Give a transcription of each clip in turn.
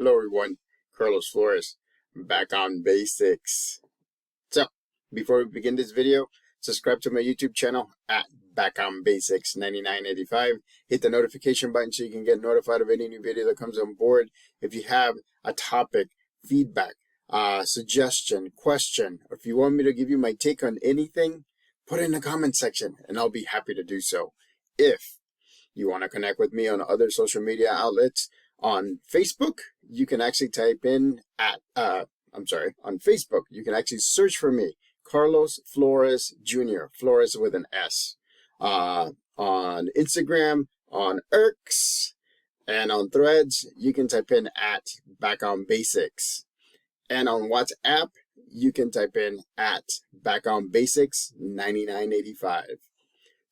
Hello everyone, Carlos Flores, back on basics. So, before we begin this video, subscribe to my YouTube channel at Back on Basics 9985. Hit the notification button so you can get notified of any new video that comes on board. If you have a topic, feedback, suggestion, question, or if you want me to give you my take on anything, put it in the comment section and I'll be happy to do so. If you want to connect with me on other social media outlets, on Facebook, you can actually type in on Facebook, you can actually search for me, Carlos Flores Jr., Flores with an S. On Instagram, on X, and on Threads, you can type in at Back on Basics. And on WhatsApp, you can type in at Back on Basics 9985.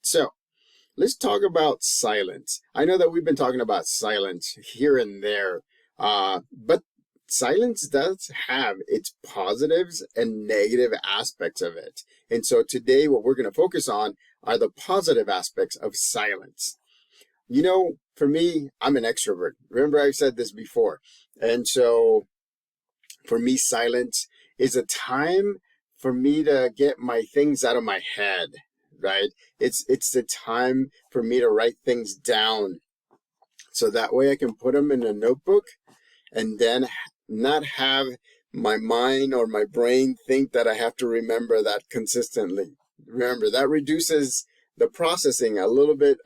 So, let's talk about silence. I know that we've been talking about silence here and there, but silence does have its positives and negative aspects of it. And so today what we're going to focus on are the positive aspects of silence. You know, for me, I'm an extrovert. Remember, I've said this before. And so for me, silence is a time for me to get my things out of my head. Right? It's the time for me to write things down so that way I can put them in a notebook and then not have my mind or my brain think that I have to remember that consistently. Remember, that reduces the processing a little bit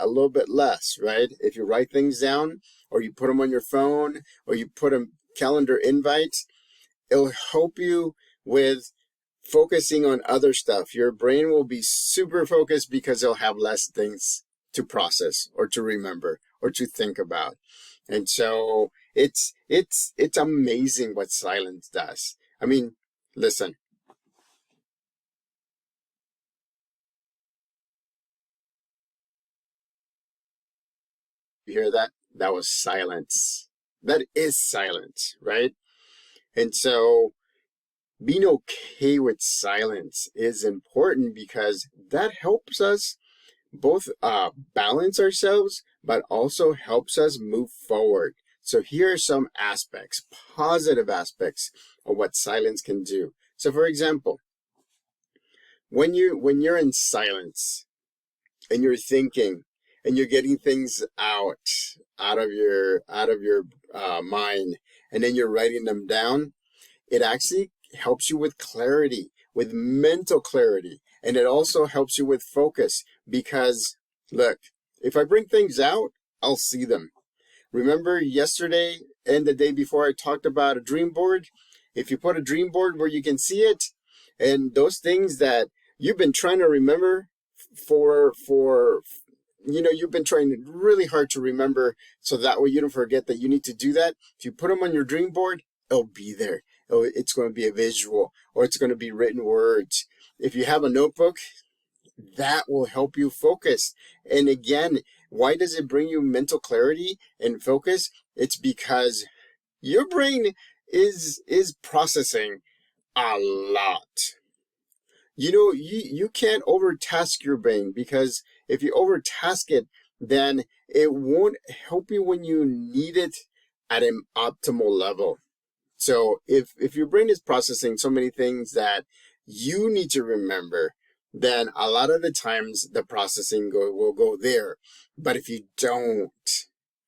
less, right? If you write things down or you put them on your phone or you put a calendar invite, it'll help you with focusing on other stuff. Your brain will be super focused because it'll have less things to process or to remember or to think about. And so it's amazing what silence does. I mean, listen. You hear that? That was silence. That is silence, right? And so being okay with silence is important because that helps us both balance ourselves, but also helps us move forward. So here are some aspects, positive aspects of what silence can do. So for example, when you're in silence and you're thinking and you're getting things out of your mind, and then you're writing them down, it actually helps you with clarity, with mental clarity. And it also helps you with focus because, look, if I bring things out, I'll see them. Remember yesterday and the day before I talked about a dream board? If you put a dream board where you can see it, and those things that you've been trying to remember you've been trying really hard to remember so that way you don't forget that you need to do that. If you put them on your dream board, it'll be there. It's going to be a visual or it's going to be written words. If you have a notebook, that will help you focus. And again, why does it bring you mental clarity and focus? It's because your brain is processing a lot. You know, you can't overtask your brain because if you overtask it, then it won't help you when you need it at an optimal level. So if your brain is processing so many things that you need to remember, then a lot of the times the processing will go there. But if you don't,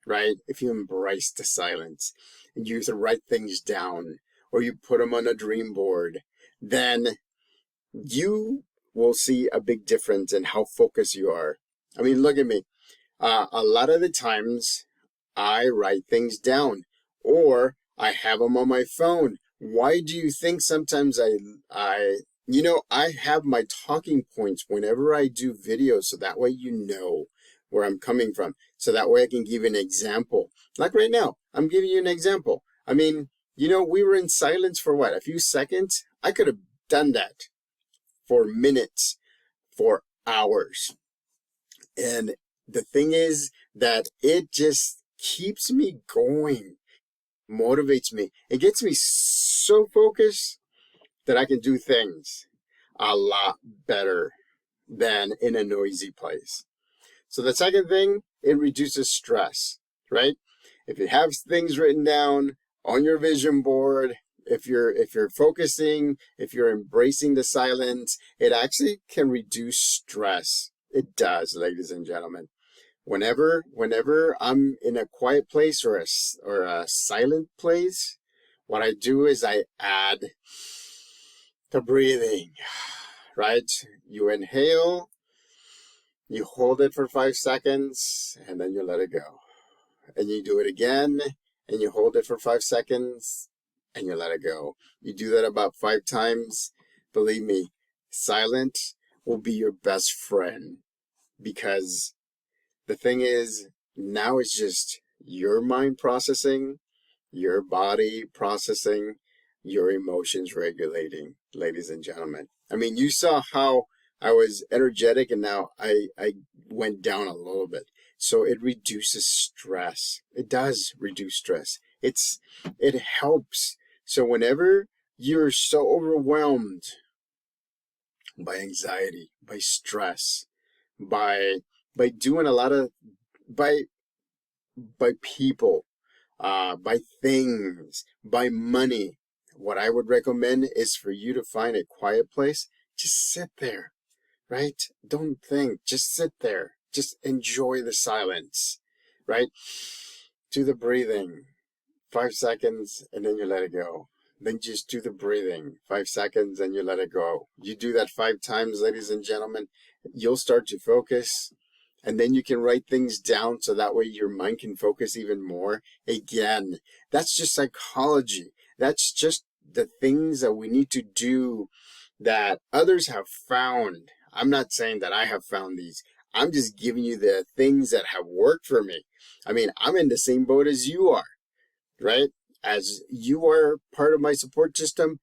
right, if you embrace the silence and you write things down or you put them on a dream board, then you will see a big difference in how focused you are. I mean, look at me. A lot of the times I write things down or I have them on my phone. Why do you think sometimes I have my talking points whenever I do videos so that way you know where I'm coming from. So that way I can give you an example. Like right now, I'm giving you an example. I mean, we were in silence for what? A few seconds? I could have done that for minutes, for hours. And the thing is that it just keeps me going. Motivates me. It gets me so focused that I can do things a lot better than in a noisy place. So the second thing, it reduces stress, right? If you have things written down on your vision board, if you're focusing, if you're embracing the silence, it actually can reduce stress. It does, ladies and gentlemen. Whenever I'm in a quiet place or a silent place, what I do is I add the breathing, right? You inhale, you hold it for 5 seconds, and then you let it go. And you do it again, and you hold it for 5 seconds, and you let it go. You do that about 5 times. Believe me, silent will be your best friend, because the thing is, now it's just your mind processing, your body processing, your emotions regulating, ladies and gentlemen. I mean, you saw how I was energetic and now I went down a little bit. So it reduces stress. It does reduce stress. It helps. So whenever you're so overwhelmed by anxiety, by stress, by doing a lot of by people, by things, by money, what I would recommend is for you to find a quiet place. Just sit there, right? Don't think. Just sit there. Just enjoy the silence, right? Do the breathing, 5 seconds, and then you let it go. Then just do the breathing, 5 seconds, and you let it go. You do that 5 times, ladies and gentlemen, you'll start to focus. And then you can write things down so that way your mind can focus even more. Again, that's just psychology. That's just the things that we need to do that others have found. I'm not saying that I have found these. I'm just giving you the things that have worked for me. I mean, I'm in the same boat as you are, right? As you are part of my support system,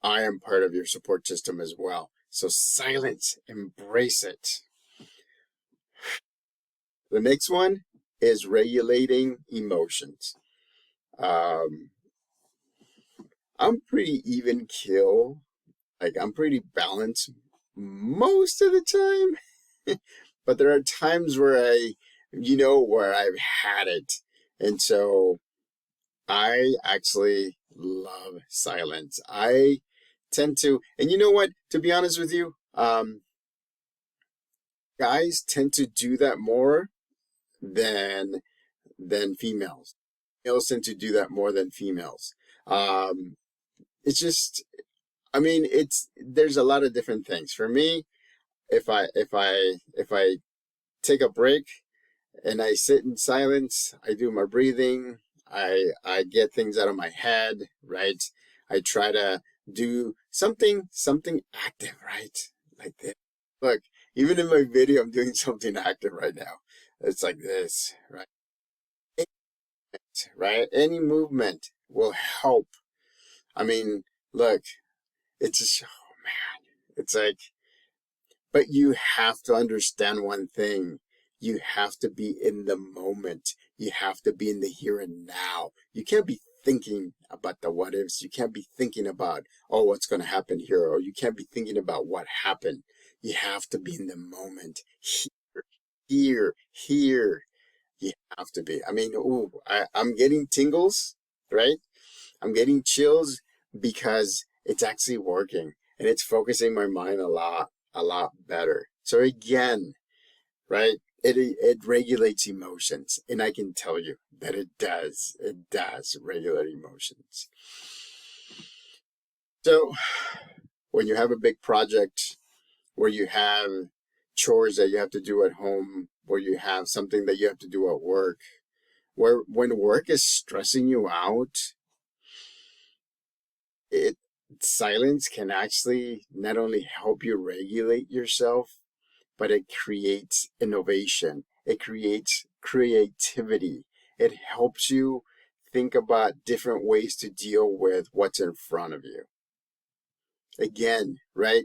I am part of your support system as well. So silence, embrace it. The next one is regulating emotions. I'm pretty even kill. Like, I'm pretty balanced most of the time. But there are times where where I've had it. And so I actually love silence. I tend to, and you know what? To be honest with you, guys tend to do that more than females. Males tend to do that more than females. It's just, I mean, there's a lot of different things. For me, if I take a break and I sit in silence, I do my breathing, I get things out of my head, right? I try to do something active, right? Like this. Look, even in my video, I'm doing something active right now. It's like this, right? Right? Any movement will help. I mean, look, it's just, oh man, it's like, but you have to understand one thing. You have to be in the moment. You have to be in the here and now. You can't be thinking about the what ifs. You can't be thinking about, oh, what's going to happen here. Or you can't be thinking about what happened. You have to be in the moment. Here. You have to be. I mean, I'm getting tingles, right? I'm getting chills because it's actually working and it's focusing my mind a lot better. So again, right? It regulates emotions, and I can tell you that it does. It does regulate emotions. So when you have a big project where you have chores that you have to do at home, where you have something that you have to do at work, when work is stressing you out, silence can actually not only help you regulate yourself, but it creates innovation. It creates creativity. It helps you think about different ways to deal with what's in front of you. Again, right?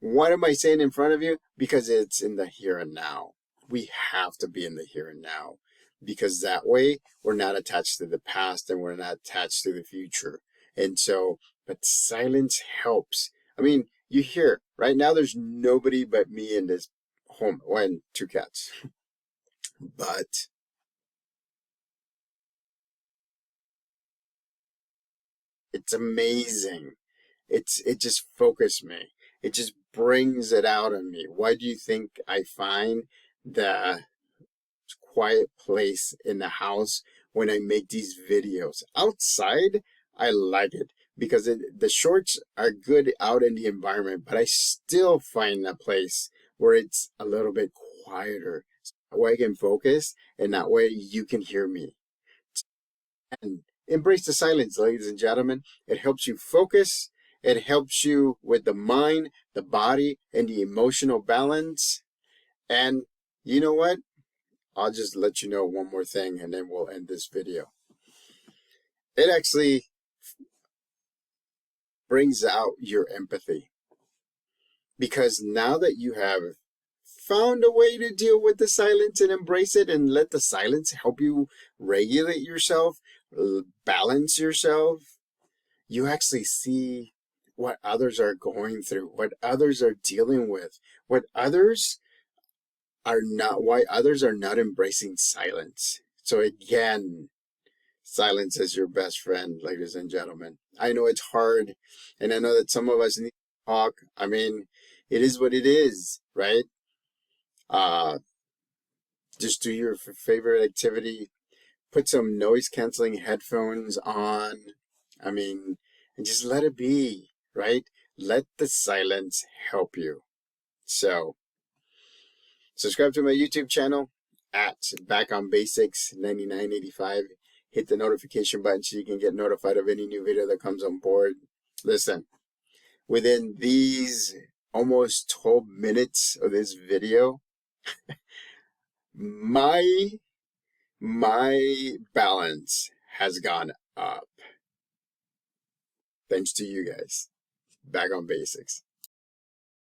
What am I saying in front of you? Because it's in the here and now. We have to be in the here and now, because that way we're not attached to the past and we're not attached to the future. And so, but silence helps. I mean, you hear right now there's nobody but me in this home, and 2 cats. But It's amazing. It just focused me. It just brings it out of me. Why do you think I find the quiet place in the house when I make these videos? Outside, I like it because the shorts are good out in the environment, but I still find a place where it's a little bit quieter. That way I can focus and that way you can hear me. And embrace the silence, ladies and gentlemen. It helps you focus. It helps you with the mind, the body, and the emotional balance. And you know what? I'll just let you know one more thing and then we'll end this video. It actually brings out your empathy. Because now that you have found a way to deal with the silence and embrace it and let the silence help you regulate yourself, balance yourself, you actually see what others are going through, what others are dealing with, why others are not embracing silence. So again, silence is your best friend, ladies and gentlemen. I know it's hard, and I know that some of us need to talk. I mean, it is what it is, right? Just do your favorite activity. Put some noise canceling headphones on. I mean, and just let it be, right? Let the silence help you. So, subscribe to my YouTube channel at Back on Basics 9985. Hit the notification button so you can get notified of any new video that comes on board. Listen, within these almost 12 minutes of this video, my balance has gone up. Thanks to you guys. Back on Basics.